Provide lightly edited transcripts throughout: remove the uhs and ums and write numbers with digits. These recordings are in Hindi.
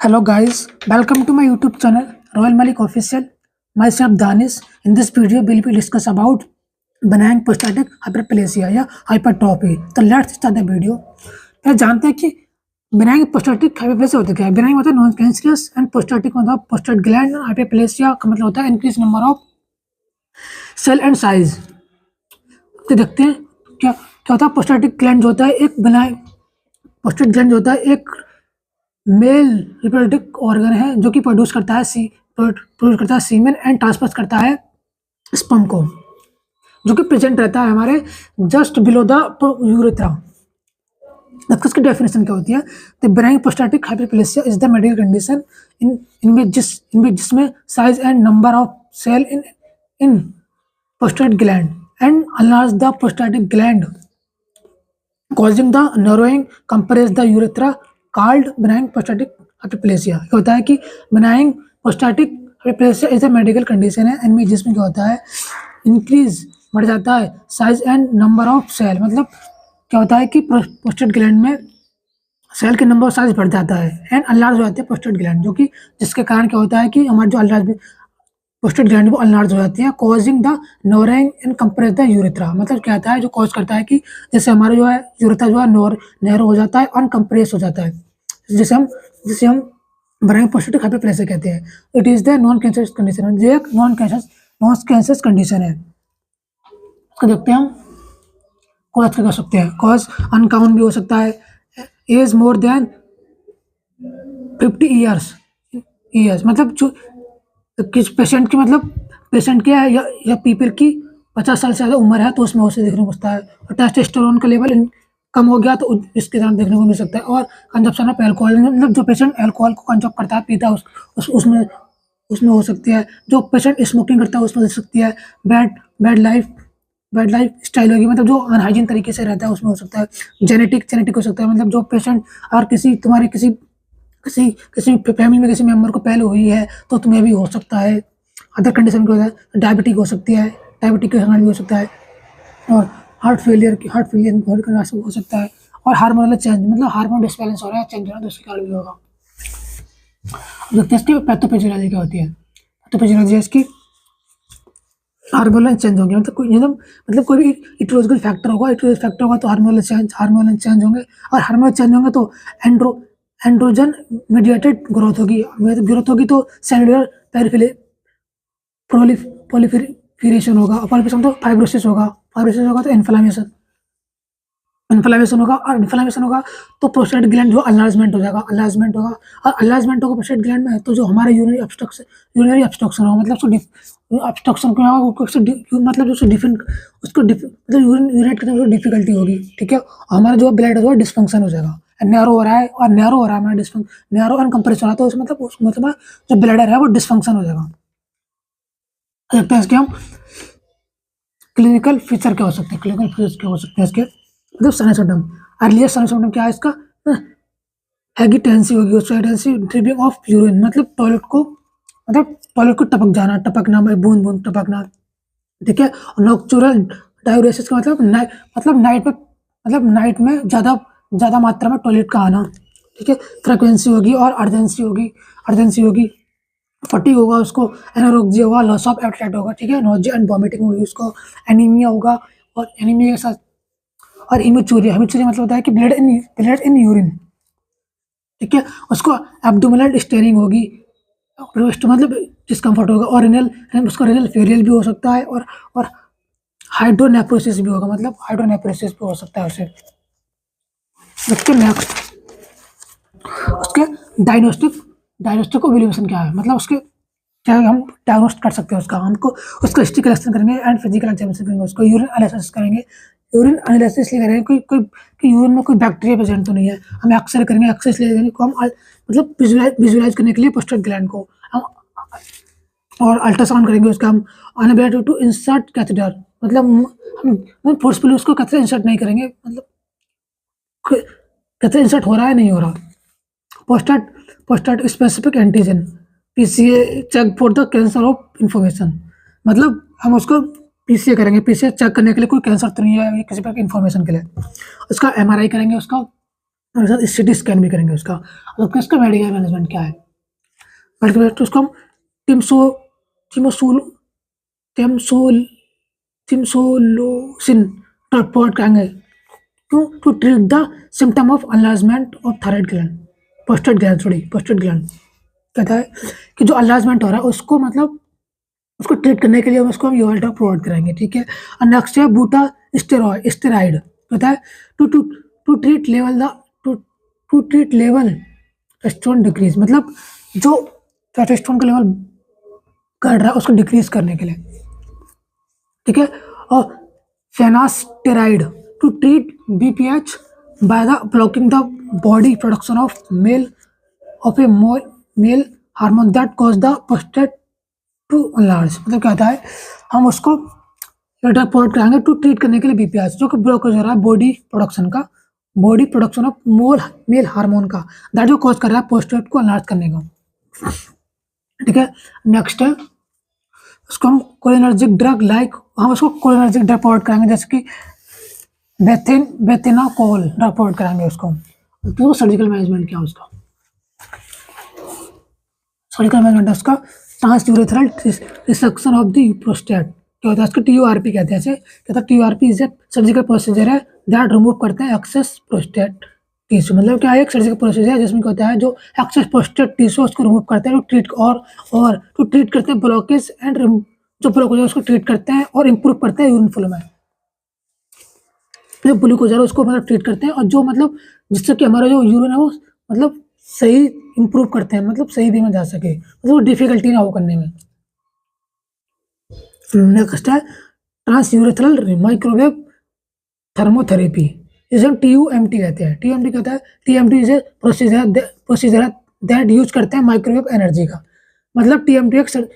Hello guys, welcome to my YouTube channel Royal Malik Official. Myself Danish. In this video, we'll be discuss about benign prostatic hyperplasia या hypertrophy. तो let's start the video. क्या जानते हैं कि benign prostatic hyperplasia होता क्या है? Benign मतलब नॉन कैंसरस एंड prostatic मतलब prostate gland hyperplasia का मतलब होता है increase number of cell and size. तो देखते हैं क्या क्या होता है prostatic gland जो होता है एक benign prostate gland जो होता है एक मेल रिप्रोडक्टिव ऑर्गन है जो कि प्रोड्यूस करता है सीमेन एंड ट्रांसफर करता है स्पर्म को, जो कि प्रेजेंट रहता है हमारे जस्ट बिलो द यूरेथ्रा। अब इसकी डेफिनेशन क्या होती है? The benign prostatic hyperplasia is the medical condition इनमें जिसमें size and number of cell in prostate gland and enlarge the prostatic gland causing the narrowing compress the urethra called benign prostatic hyperplasia। क्या होता है कि benign prostatic hyperplasia is a medical condition है इनमें जिसमें क्या होता है इंक्रीज बढ़ जाता है size and number of cell. मतलब क्या होता है कि प्रोस्टेट ग्लैंड में सेल के नंबर साइज बढ़ जाता है एंड अनलार्ज हो जाते हैं प्रोस्टेट ग्लैंड, जो कि जिसके कारण क्या होता है कि हमारे जो अनलार्ज प्रोस्टेट ग्लैंड वो अनलार्ज हो जाती है causing the narrowing and compress the urethra. मतलब क्या होता है जो कॉज करता है कि जैसे हमारा जो है यूरेथ्रा जो है नैरो हो जाता है और कंप्रेस हो जाता है, जिसे हम बेनाइन प्रोस्टेटिक हाइपरप्लेसिया कहते हैं। It is the non cancerous condition, जो एक नॉन कैंसरस कंडीशन है। इसको देखते हैं हम कॉज क्या कर सकते हैं। कॉज अनकॉमन भी हो सकता है, एज मोर देन 50 ईयर्स मतलब जो किस पेशेंट की मतलब पेशेंट की है या पीपल की 50 साल से ज़्यादा उम्र है तो उसमें उसे देखने को मिलता है। और टेस्टोस्टेरोन का लेवल कम हो गया तो इसके दौरान देखने को मिल सकता है। और कंजप्शन ऑफ एल्कोहल मतलब जो पेशेंट एल्कोहल को कंजप्ट करता है पीता है उसमें हो सकती है। जो पेशेंट स्मोकिंग करता है उसमें हो सकती है। बैड लाइफ स्टाइल होगी मतलब जो अनहाइजीन तरीके से रहता है उसमें हो सकता है। जेनेटिक हो सकता है मतलब जो पेशेंट और किसी फैमिली में किसी मेंबर को पहले हुई है तो तुम्हें भी हो सकता है। अदर कंडीशन क्या होता है डायबिटिक हो सकती है, डायबिटिक के कारण भी हो सकता है। और हार्ट फेलियर हो सकता है। और हार्मोनल चेंज मतलब हार्मोन डिसबैलेंस हो रहा है, चेंज हो रहा है तो उसके कारण भी होगा। देखते हैं इसकी पैथोफिजियोलॉजी क्या होती है। पैथोफिजियोलॉजी इसकी हार्मोनल चेंज होंगे मतलब कोई भी इट्रोलॉजिकल फैक्टर होगा तो हार्मोनल चेंज होंगे। और हार्मोनल चेंज होंगे तो एंड्रोजन मीडिएटेड ग्रोथ होगी तो सेलुलर प्रोलिफरेशन होगा। और तो फाइब्रोसिस होगा तो इन्फ्लामेशन होगा तो प्रोस्टेट ग्लैंड जो अनलार्जमेंट होगा। और अनलार्जमेंट होगा प्रोस्टेट ग्लैंड में तो जो हमारा यूरिनरी ऑब्स्ट्रक्शन होगा। मतलब ऑब्स्ट्रक्शन क्या होगा मतलब जो डिफरेंट उसको मतलब यूरिनेट करने में डिफिकल्टी होगी, ठीक है। हमारा जो ब्लड है वो डिस्फंक्शन हो जाएगा, नैरो हो रहा है हमारा नैरो अनकम्प्रेस हो रहा है तो मतलब जो ब्लैडर है वो डिस्फंक्शन हो जाएगा। देखते हैं इसके हम क्लिनिकल फीचर क्या हो सकते हैं इसके। मतलब सनेसोडम अर्लियर सनेसोडम क्या है इसका हेगिटेंसी होगी उससे ड्रिपिंग ऑफ यूरिन मतलब टॉयलेट को टपकना बूंद टपकना, ठीक है। नॉक्चुरल डायूरेसिस का मतलब नाइट में ज़्यादा मात्रा में टॉयलेट का आना, ठीक है। फ्रीक्वेंसी होगी और अर्जेंसी होगी। फटीग होगा उसको, एनोरेक्सिया होगा, लॉस ऑफ एपेटाइट होगा, ठीक है। नोजिया एंड वॉमिटिंग होगी उसको, एनीमिया होगा और एनीमिया के साथ और इमेचूरिया मतलब होता है कि ब्लड इन यूरिन, ठीक है। उसको एब्डोमिनल स्टेरिंग होगी मतलब डिस्कम्फर्ट होगा। और रेनल फेलियर भी हो सकता है और हाइड्रोनेफ्रोसिस भी होगा मतलब हाइड्रोनेफ्रोसिस भी हो सकता है उसे। उसके नेक्स्ट उसके डायग्नोस्टिक ओवल्यूशन क्या है मतलब उसके क्या हम डायग्नोस्ट कर सकते हैं उसका। हमको उसका हिस्ट्री कलेक्शन करेंगे एंड फिजिकल एग्जामिनेशन करेंगे, उसको यूरिन एनालिसिस करेंगे। यूरिन एनालिसिस इसलिए करेंगे कि यूरिन में कोई बैक्टीरिया प्रेजेंट तो नहीं है। हम एक्सरे करेंगे, एक्सरे इसलिए करेंगे को हम मतलब विजुलाइज करने के लिए प्रोस्टेट ग्लैंड को हम और अल्ट्रासाउंड करेंगे उसका। हम अनएबल टू इंसर्ट कैथेटर मतलब हम फोर्सफुली उसको कैथेटर इंसर्ट नहीं करेंगे, मतलब कैथेटर इंसर्ट हो रहा है नहीं हो रहा। Prostate specific antigen PCA check for the cancer of information मतलब हम उसको पीसीए करेंगे, पीसीए चेक करने के लिए कोई कैंसर तो नहीं है किसी प्रकार की इंफॉर्मेशन के लिए। उसका एमआरआई करेंगे उसका और साथ सिटी स्कैन भी करेंगे उसका। अब किसका मेडिकल मैनेजमेंट क्या है? मेडिकल मैनेजमेंट उसको हम टिमसो टिमोसूल टेमसोल टिमसोलोसिन रिपोर्ट करेंगे। क्यों? To treat the symptom of enlargement of thyroid gland, prostate gland. कहता है कि जो अनलार्जमेंट हो रहा है उसको मतलब उसको ट्रीट करने के लिए उसको हम यूएल ड्रग प्रोवाइड करेंगे, ठीक है। और नेक्स्ट है बूटा स्टेरॉइड कहता है to to to treat level the to to treat level testosterone decrease, मतलब जो टेस्टोस्टेरोन का लेवल घट रहा है उसको डिक्रीज करने के लिए, ठीक है। और finasteride to treat BPH by the blocking the body production of male hormone that cause the prostate to enlarge. मतलब क्या होता है, हम उसको ड्रग प्रोवाइड कराएंगे टू ट्रीट करने के लिए बीपीएच जो कि ब्लॉकेज हो रहा है body production of male hormone का, दैट जो कॉज कर रहा है प्रोस्टेट को अनलार्ज करने का, ठीक है। नेक्स्ट है उसको हम कोलिनर्जिक ड्रग हम उसको कोलिनर्जिक ड्रग प्रोवाइड कराएंगे जैसे कि बेथेनाकोल ड्रग प्रोवाइड कराएंगे उसको। तो सर्जिकल मैनेजमेंट क्या है उसका? सर्जिकल मैनेजमेंट उसका transurethral resection of the prostate. क्या होता है उसको TURP कहते हैं। ऐसे कहता है TURP is a surgical procedure है दैट रिमूव करते हैं एक्सेस प्रोस्टेट टिश्यू। मतलब क्या है, एक सर्जिकल प्रोसीजर है जिसमें क्या होता है जो एक्सेस प्रोस्टेट टिश्यू उसको रिमूव करते हैं और टू ट्रीट करते हैं ब्लॉकेज एंड जो ब्लॉकेज है उसको ट्रीट करते हैं और इम्प्रूव करते हैं यूरिन फ्लो में। जो ग्लूकोज है उसको मतलब ट्रीट करते हैं और जो मतलब जिससे कि हमारा जो यूरिन है वो मतलब सही इम्प्रूव करते हैं, मतलब सही वे में जा सके, मतलब डिफिकल्टी ना हो करने में। नेक्स्ट है ट्रांसयूरेथ्रल माइक्रोवेव थर्मोथेरेपी, इसे हम TUMT कहते हैं। TUMT कहता है TMT is a procedure that use करते हैं माइक्रोवेव एनर्जी का। मतलब TMT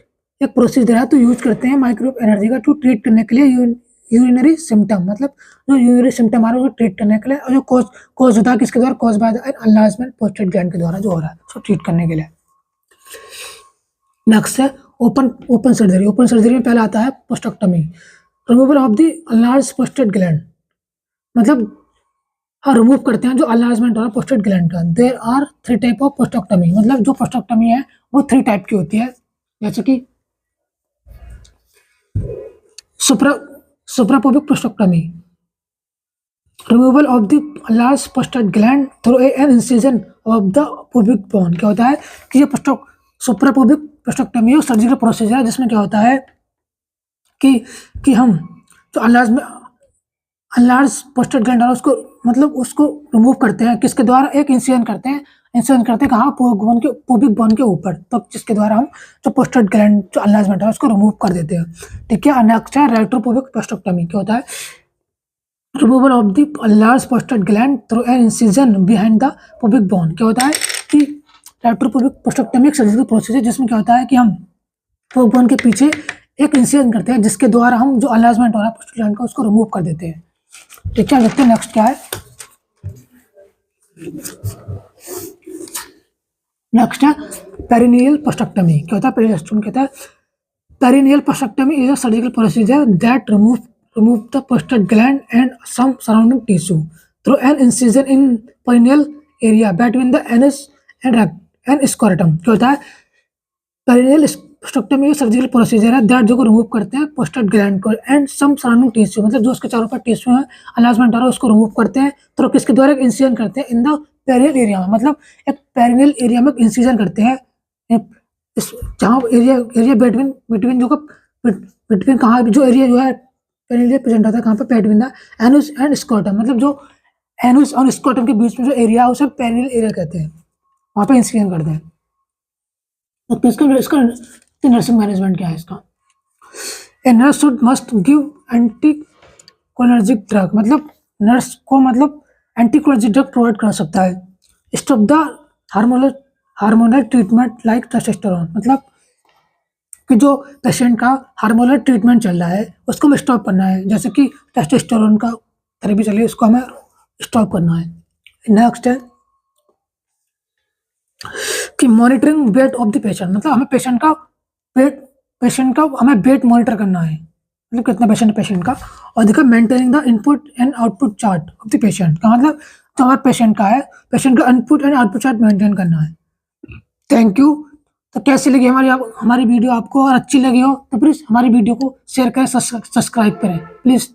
एक प्रोसीजर है तो यूज करते हैं माइक्रोवेव एनर्जी का टू ट्रीट करने के लिए यूरिनरी सिम्टम, मतलब जो यूरिनरी सिम्टम आ रहा है उसको ट्रीट करने के लिए, और जो कॉज होता है किसके द्वारा, cause by the enlargement prostate gland के द्वारा जो हो रहा है उसको ट्रीट करने के लिए। नेक्स्ट है ओपन सर्जरी में पहला आता है prostatectomy, removal of the enlarge prostate gland. मतलब हाँ रिमूव करते हैं जो अनलार्जमेंट हो रहा है प्रोस्टेट ग्लैंड का। देयर आर 3 टाइप ऑफ पोस्टेक्टमी, मतलब जो पोस्टेक्टमी है वो 3 टाइप की होती है, जैसे कि suprapubic prostatectomy, removal of the large prostate gland through an incision of the pubic bone. क्या होता है कि ये सुप्रापुबिक पोस्टेक्टमी है सर्जिकल प्रोसीजर है जिसमें क्या होता है कि हम जो अनलार्ज प्रोस्टेट ग्लैंड है उसको मतलब उसको रिमूव करते हैं किसके द्वारा, एक इंसिजन करते हैं कहाँ, पुबिक बोन के ऊपर, तब जिसके द्वारा हम जो प्रोस्टेट ग्लैंड जो अनलार्जमेंट है उसको रिमूव कर देते हैं, ठीक है। नेक्स्ट है रेट्रोपुबिक पोस्टेक्टमी। क्या होता है, removal of the large prostate gland through an incision behind the pubic bone. क्या होता है कि रेट्रोपुबिक पोस्टेक्टमी एक सर्जिकल प्रोसीजर जिसमें क्या होता है कि हम पुबिक बोन के पीछे एक इंसिजन करते हैं जिसके द्वारा हम जो अनलार्जमेंट हो रहा है प्रोस्टेट ग्लैंड का उसको रिमूव कर देते हैं, ठीक है। देखते हैं नेक्स्ट क्या है। नेक्स्ट है पेरिनियल पोस्टेक्टमी। क्या होता है पेरिनियल? कहता है perineal prostatectomy is a surgical procedure that remove the prostate gland and some surrounding tissue through an incision in perineal area between the anus and scrotum। क्या होता है, पेरिनियल पोस्टेक्टमी सर्जिकल प्रोसीजर है दैट जो को रिमूव करते हैं प्रोस्टेट ग्लैंड को एंड सम सराउंडिंग टिश्यू, मतलब जो उसके चारों पर टिश्यू है अनलार्जमेंट आ रहा है उसको रिमूव करते हैं तो किसके द्वारा इंसिजन करते हैं इन द पेरिनियल एरिया में, मतलब एक पेरिनियल एरिया में इंसिजन करते हैं जहाँ एरिया बिटवीन जो बिटवीन कहाँ जो एरिया जो है पेरिनियल प्रेजेंट होता है कहाँ पे, बिटवीन द एनुस एंड स्क्रोटम, मतलब जो एनुस और स्क्रोटम के बीच में जो एरिया है उसे पेरिनियल एरिया कहते हैं, वहाँ पे इंसिजन करते हैं। तो इसका नर्सिंग मैनेजमेंट क्या है इसका, a nurse must give anticholinergic drug, मतलब नर्स को मतलब एंटीकोलिनर्जिक ड्रग प्रोवाइड कर सकता है। Stop the hormonal treatment like testosterone, मतलब कि जो पेशेंट का हार्मोनल ट्रीटमेंट चल रहा है उसको हमें स्टॉप करना है, जैसे कि टेस्टोस्टेरोन का थेरेपी चलिए उसको हमें स्टॉप करना है। नेक्स्ट है कि monitoring weight of the patient, मतलब हमें पेशेंट का हमें वेट मॉनिटर करना है, मतलब कितना पेशेंट का। और देखो maintaining the input and output chart of the patient का मतलब जो हमारा पेशेंट का है, पेशेंट का input and output chart maintain करना है। Thank you. तो कैसी लगी हमारी वीडियो आपको, और अच्छी लगी हो तो प्लीज़ हमारी वीडियो को शेयर करें, सब्सक्राइब करें प्लीज़।